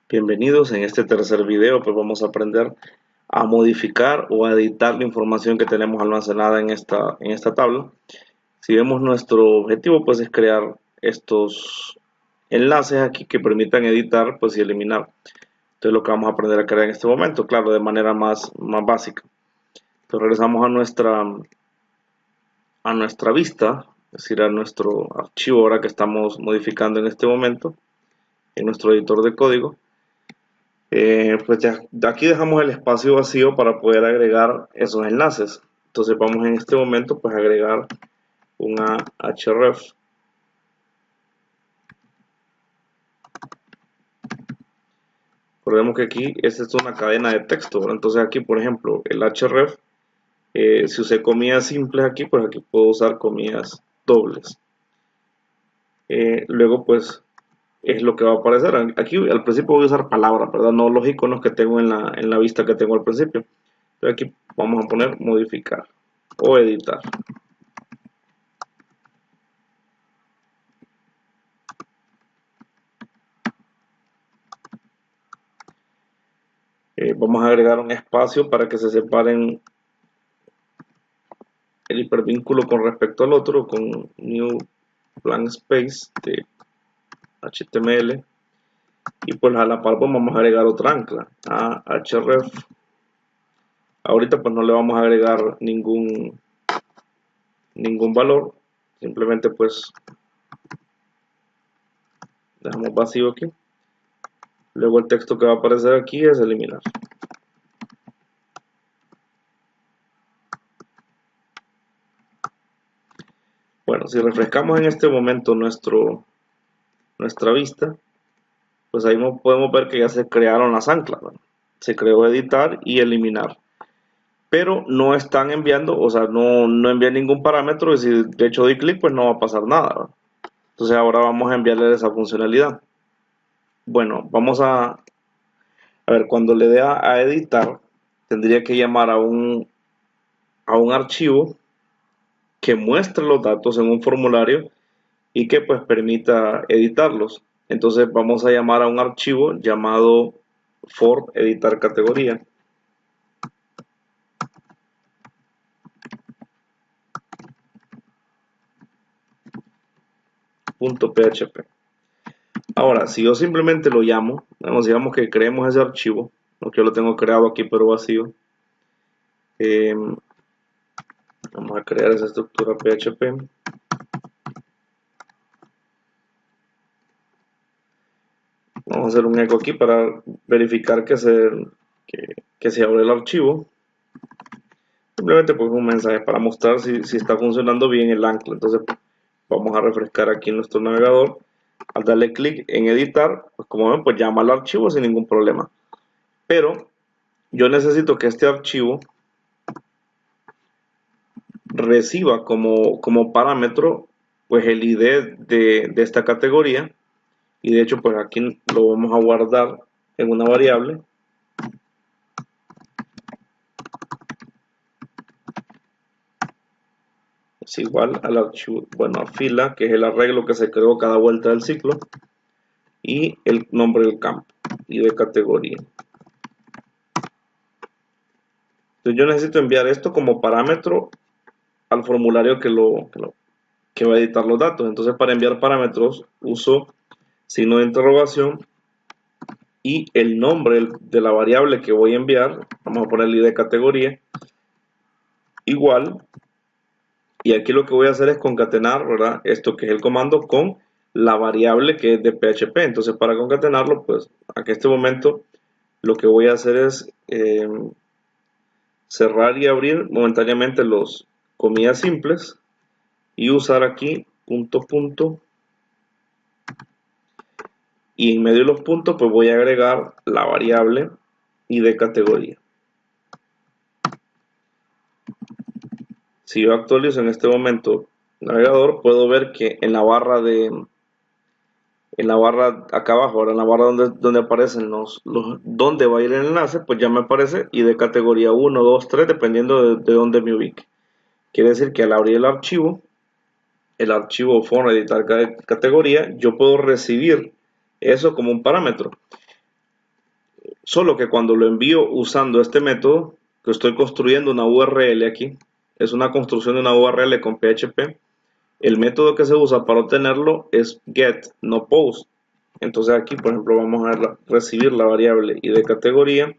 Bienvenidos. En este tercer video pues vamos a aprender a modificar o a editar la información que tenemos almacenada en esta tabla. Si vemos, nuestro objetivo pues es crear estos enlaces aquí que permitan editar pues y eliminar. Entonces lo que vamos a aprender a crear en este momento, claro, de manera más básica. Entonces regresamos a nuestra vista, es decir, a nuestro archivo ahora que estamos modificando en este momento en nuestro editor de código. Pues ya de aquí dejamos el espacio vacío para poder agregar esos enlaces. Entonces vamos en este momento pues a agregar una href. Recordemos que aquí esta es una cadena de texto, ¿verdad? Entonces aquí, por ejemplo, el href, si usé comillas simples aquí, pues aquí puedo usar comillas dobles. Luego pues es lo que va a aparecer. Aquí al principio voy a usar palabras, ¿verdad? No los iconos que tengo en la vista que tengo al principio. Entonces aquí vamos a poner modificar o editar. Vamos a agregar un espacio para que se separen el hipervínculo con respecto al otro, con new blank space de HTML, y pues a la par pues vamos a agregar otra ancla a href. Ahorita pues no le vamos a agregar ningún valor, simplemente pues dejamos vacío aquí. Luego el texto que va a aparecer aquí es eliminar. Bueno, si refrescamos en este momento nuestra vista, pues ahí podemos ver que ya se crearon las anclas, ¿verdad? Se creó editar y eliminar, pero no están enviando, o sea, no envían ningún parámetro, y si de hecho doy clic pues no va a pasar nada, ¿verdad? Entonces ahora vamos a enviarle esa funcionalidad. Bueno, vamos a ver, cuando le dé a editar, tendría que llamar a un archivo que muestre los datos en un formulario y que pues permita editarlos. Entonces vamos a llamar a un archivo llamado for editar categoría. .php. Ahora, si yo simplemente lo llamo, digamos que creemos ese archivo, porque yo lo tengo creado aquí pero vacío. Vamos a crear esa estructura PHP. Vamos a hacer un eco aquí para verificar que se abre el archivo. Simplemente pues un mensaje para mostrar si está funcionando bien el ancla. Entonces vamos a refrescar aquí en nuestro navegador. Al darle clic en editar, pues como ven, pues llama al archivo sin ningún problema. Pero yo necesito que este archivo reciba como parámetro pues el ID de esta categoría, y de hecho pues aquí lo vamos a guardar en una variable es igual al archivo, bueno, a fila, que es el arreglo que se creó cada vuelta del ciclo, y el nombre del campo y de categoría. Entonces yo necesito enviar esto como parámetro al formulario que va a editar los datos. Entonces para enviar parámetros uso signo de interrogación y el nombre de la variable que voy a enviar. Vamos a ponerle de categoría igual, y aquí lo que voy a hacer es concatenar, ¿verdad? Esto que es el comando con la variable que es de PHP. Entonces para concatenarlo, pues aquí en este momento lo que voy a hacer es cerrar y abrir momentáneamente los comillas simples y usar aquí punto, y en medio de los puntos pues voy a agregar la variable y de categoría. Si yo actualizo en este momento el navegador, puedo ver que en la barra acá abajo, ahora en la barra donde aparecen donde va a ir el enlace, pues ya me aparece y de categoría 1, 2, 3, dependiendo de dónde me ubique. Quiere decir que al abrir el archivo for editar categoría, yo puedo recibir eso como un parámetro. Solo que cuando lo envío usando este método, que estoy construyendo una URL aquí, es una construcción de una URL con PHP, el método que se usa para obtenerlo es get, no post. Entonces aquí, por ejemplo, vamos a recibir la variable id categoría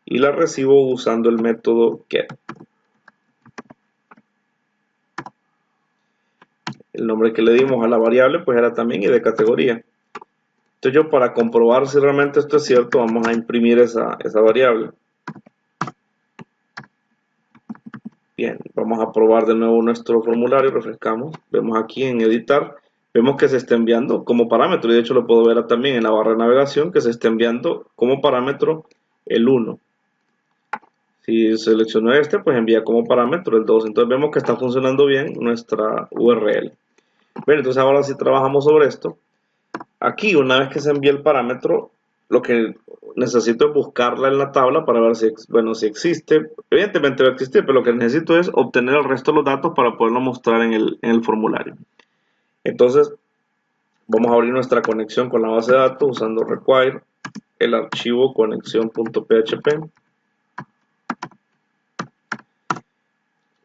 y la recibo usando el método get. El nombre que le dimos a la variable pues era también id categoría. Entonces yo, para comprobar si realmente esto es cierto, vamos a imprimir esa variable. Bien, vamos a probar de nuevo nuestro formulario, refrescamos, vemos aquí en editar, vemos que se está enviando como parámetro, y de hecho lo puedo ver también en la barra de navegación, que se está enviando como parámetro el 1. Si selecciono este, pues envía como parámetro el 2. Entonces vemos que está funcionando bien nuestra URL. Bien, entonces ahora si trabajamos sobre esto, aquí una vez que se envía el parámetro, lo que necesito es buscarla en la tabla para ver si, bueno, si existe. Evidentemente va a existir, pero lo que necesito es obtener el resto de los datos para poderlo mostrar en el formulario. Entonces vamos a abrir nuestra conexión con la base de datos usando require el archivo conexión.php.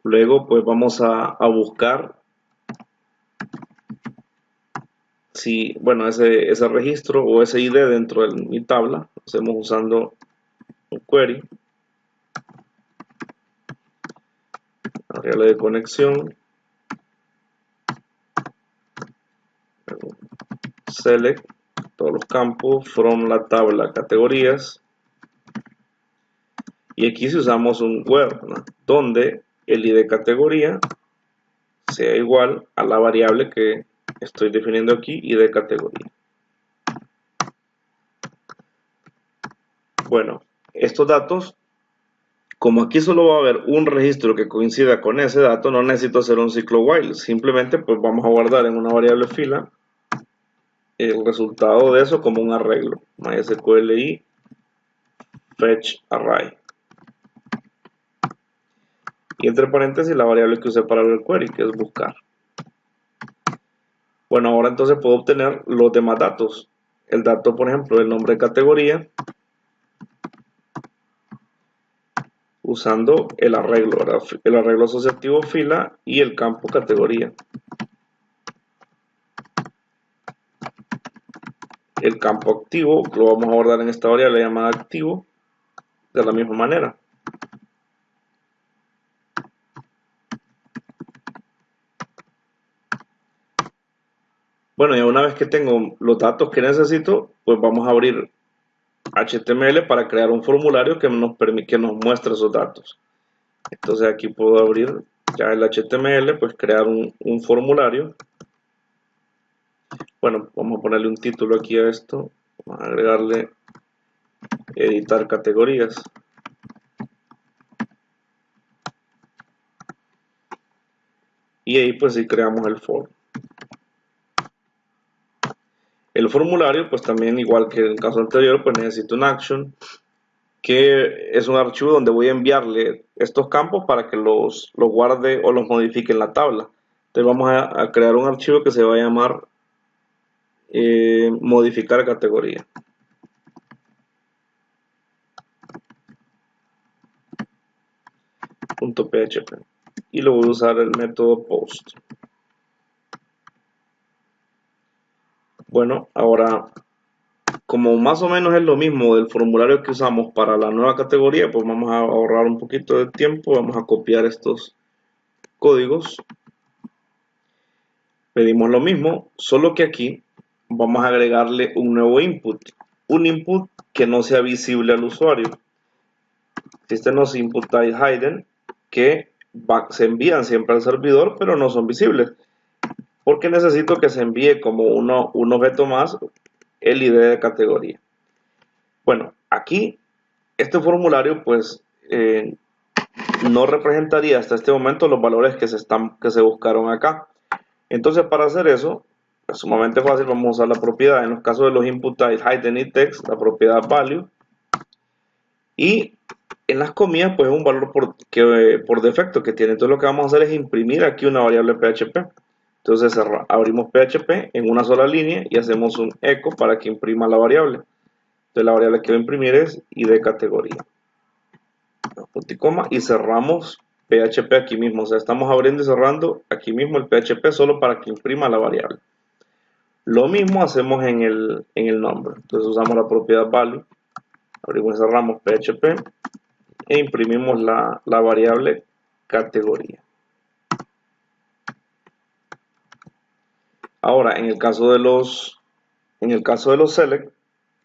Luego pues vamos a buscar si, bueno, ese registro o ese ID dentro de mi tabla. Lo hacemos usando un query, variable de conexión, select todos los campos from la tabla categorías, y aquí si usamos un where, ¿no?, donde el ID categoría sea igual a la variable que estoy definiendo aquí, ID categoría. Bueno, estos datos, como aquí solo va a haber un registro que coincida con ese dato, no necesito hacer un ciclo while, simplemente pues vamos a guardar en una variable fila el resultado de eso como un arreglo, MySQLi fetch array, y entre paréntesis la variable que usé para el query, que es buscar. Bueno, ahora entonces puedo obtener los demás datos. El dato, por ejemplo, el nombre de categoría, usando el arreglo, ¿verdad?, el arreglo asociativo fila y el campo categoría. El campo activo lo vamos a guardar en esta variable llamada activo de la misma manera. Bueno, y una vez que tengo los datos que necesito, pues vamos a abrir HTML para crear un formulario que nos muestre esos datos. Entonces aquí puedo abrir ya el HTML, pues crear un formulario. Bueno, vamos a ponerle un título aquí a esto. Vamos a agregarle editar categorías. Y ahí pues sí creamos el form. El formulario, pues también igual que en el caso anterior, pues necesito un action, que es un archivo donde voy a enviarle estos campos para que los guarde o los modifique en la tabla. Entonces vamos a crear un archivo que se va a llamar modificar categoría. .php. Y lo voy a usar el método post. Bueno, ahora, como más o menos es lo mismo del formulario que usamos para la nueva categoría, pues vamos a ahorrar un poquito de tiempo. Vamos a copiar estos códigos. Pedimos lo mismo, solo que aquí vamos a agregarle un nuevo input. Un input que no sea visible al usuario. Existen los input type hidden que se envían siempre al servidor, pero no son visibles, porque necesito que se envíe como un objeto más el ID de categoría. Bueno, aquí este formulario pues no representaría hasta este momento los valores que se buscaron acá. Entonces, para hacer eso es sumamente fácil. Vamos a usar la propiedad, en los casos de los input types hidden y text, la propiedad value, y en las comillas pues es un valor por defecto que tiene. Entonces lo que vamos a hacer es imprimir aquí una variable PHP. Entonces abrimos PHP en una sola línea y hacemos un echo para que imprima la variable. Entonces la variable que voy a imprimir es id categoría. Punto y coma, y cerramos PHP aquí mismo. O sea, estamos abriendo y cerrando aquí mismo el PHP solo para que imprima la variable. Lo mismo hacemos en el nombre. Entonces usamos la propiedad value, abrimos y cerramos PHP e imprimimos la variable categoría. Ahora, en el caso de los select,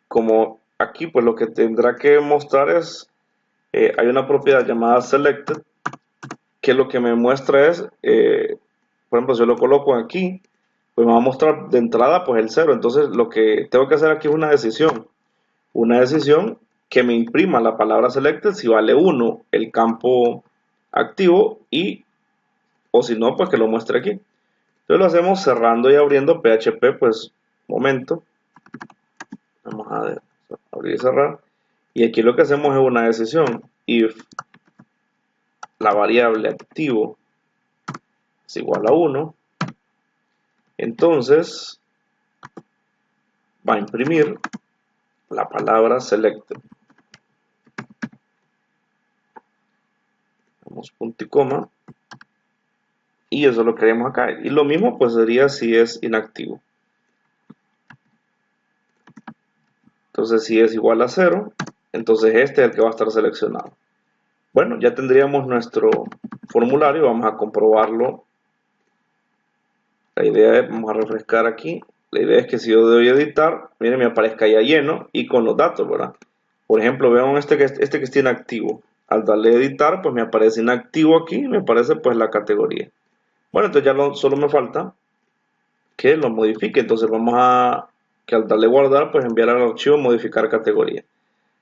como aquí, pues lo que tendrá que mostrar es, hay una propiedad llamada selected, que lo que me muestra es, por ejemplo, si yo lo coloco aquí, pues me va a mostrar de entrada pues el 0. Entonces lo que tengo que hacer aquí es una decisión que me imprima la palabra selected si vale 1 el campo activo, y o si no, pues que lo muestre aquí. Entonces lo hacemos cerrando y abriendo PHP, pues momento, vamos a ver, abrir y cerrar, y aquí lo que hacemos es una decisión: if la variable activo es igual a 1, entonces va a imprimir la palabra selected. Damos punto y coma, y eso lo queremos acá. Y lo mismo pues sería si es inactivo. Entonces si es igual a 0, entonces este es el que va a estar seleccionado. Bueno, ya tendríamos nuestro formulario. Vamos a comprobarlo. La idea es, vamos a refrescar aquí. La idea es que si yo doy editar, miren, me aparezca ya lleno y con los datos, ¿verdad? Por ejemplo, vean este que está inactivo. Al darle editar, pues me aparece inactivo aquí, me aparece pues la categoría. Bueno, entonces ya solo me falta que lo modifique. Entonces vamos a, que al darle guardar, pues enviar al archivo modificar categoría.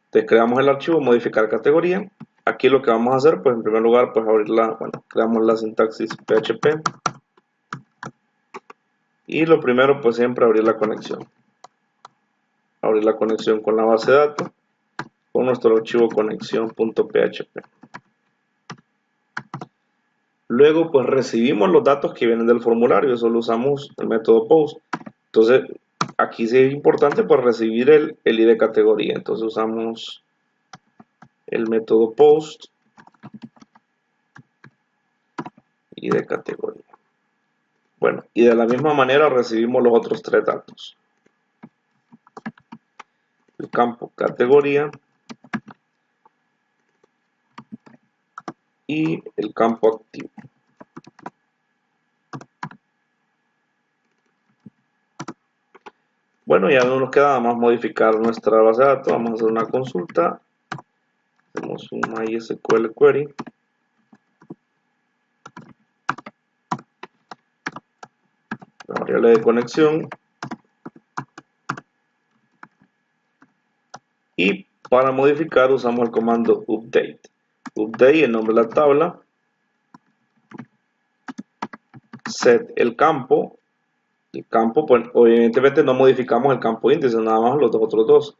Entonces creamos el archivo modificar categoría. Aquí lo que vamos a hacer, pues en primer lugar, pues creamos la sintaxis PHP. Y lo primero, pues siempre abrir la conexión. Abrir la conexión con la base de datos, con nuestro archivo conexión.php. Luego, pues recibimos los datos que vienen del formulario. Eso lo usamos el método post. Entonces, aquí sí es importante pues recibir el ID categoría. Entonces usamos el método post ID categoría. Bueno, y de la misma manera recibimos los otros tres datos: el campo categoría y el campo activo. Bueno, ya no nos queda nada más modificar nuestra base de datos. Vamos a hacer una consulta. Hacemos un MySQL query. La variable de conexión. Y para modificar usamos el comando update. Update, el nombre de la tabla. Set el campo. El campo, pues evidentemente no modificamos el campo índice, nada más los otros dos.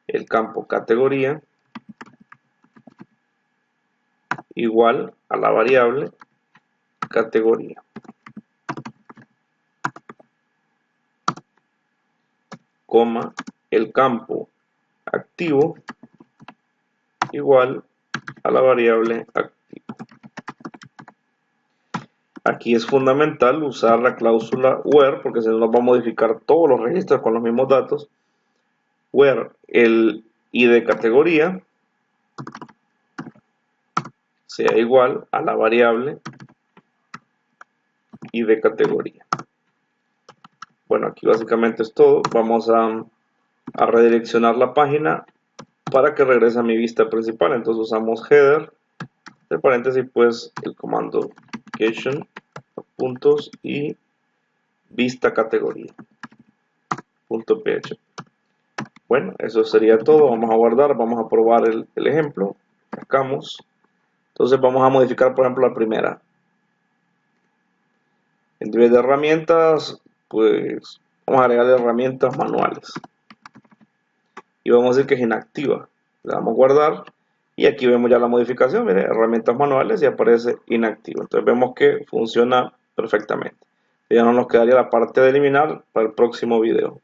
El campo categoría igual a la variable categoría. Coma, el campo activo igual a la variable activo. Aquí es fundamental usar la cláusula where, porque se nos va a modificar todos los registros con los mismos datos. Where el ID categoría sea igual a la variable ID categoría. Bueno, aquí básicamente es todo. Vamos a redireccionar la página para que regrese a mi vista principal. Entonces usamos header, entre paréntesis, pues el comando location, puntos y vista categoría, .php. Bueno, eso sería todo. Vamos a guardar, vamos a probar el ejemplo. Sacamos. Entonces vamos a modificar, por ejemplo, la primera. En vez de herramientas, pues vamos a agregar herramientas manuales. Y vamos a decir que es inactiva. Le damos a guardar. Y aquí vemos ya la modificación. Mire, herramientas manuales, y aparece inactivo. Entonces vemos que funciona perfectamente. Ya no nos quedaría la parte de eliminar para el próximo video.